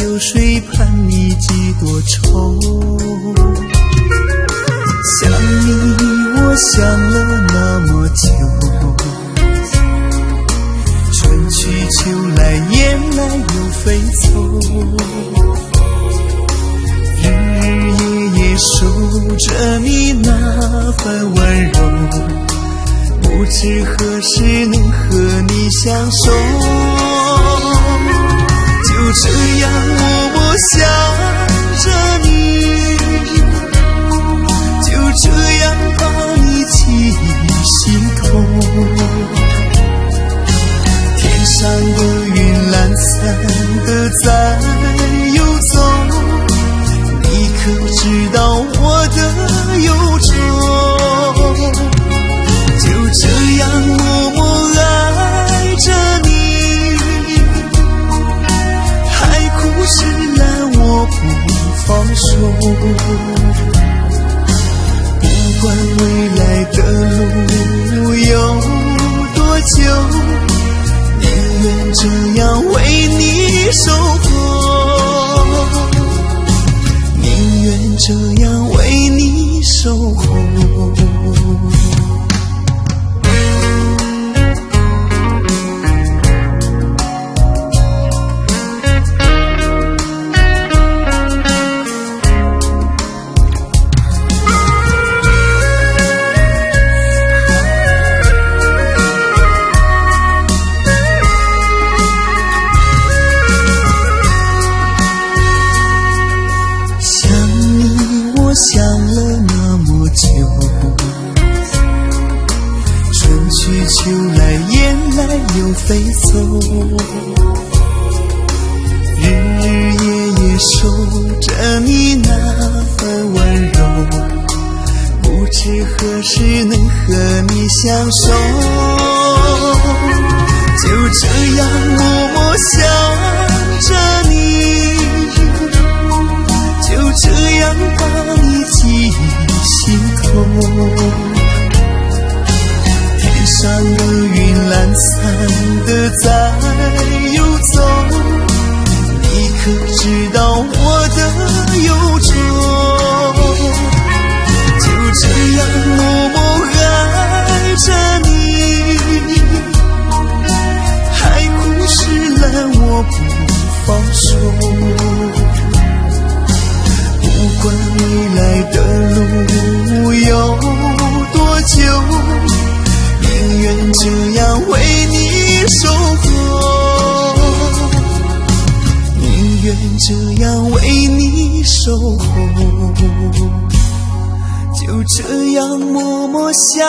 酒水盼你几多愁。想你我想了那么久，春去秋来雁来又飞走，日日夜夜守着你那份温柔，不知何时能和你相守。就这样默默想着你，就这样把你记心头。天上的云懒散的在游走，你可知道我的忧愁？就这样默默爱着你，海枯石烂我不放手。不管未来的路有多久，宁愿这样为你守候，宁愿这样为你守候。想了那么久，春去秋来雁来又飞走，日日夜夜守着你那份温柔，不知何时能和你相守。就这样默默想着你，就这样把你记心头。天上的云懒散的在游走，你可知道我的忧愁？就这样默默爱着你，海枯石烂我不放手。不管未来的路有多久，宁愿这样为你守候，宁愿这样为你守候。就这样默默想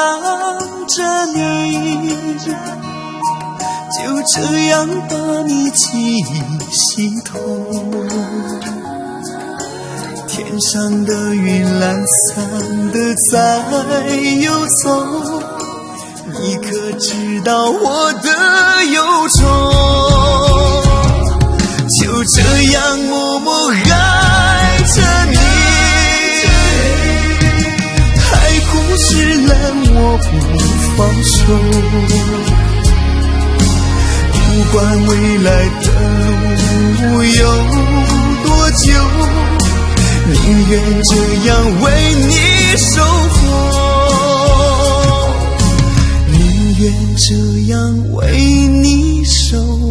着你，就这样把你记心头。天上的云懒散的在游走，你可知道我的忧愁？就这样默默爱着你，海枯石烂我不放手。不管未来的路有多久，宁愿这样为你守候，宁愿这样为你守候。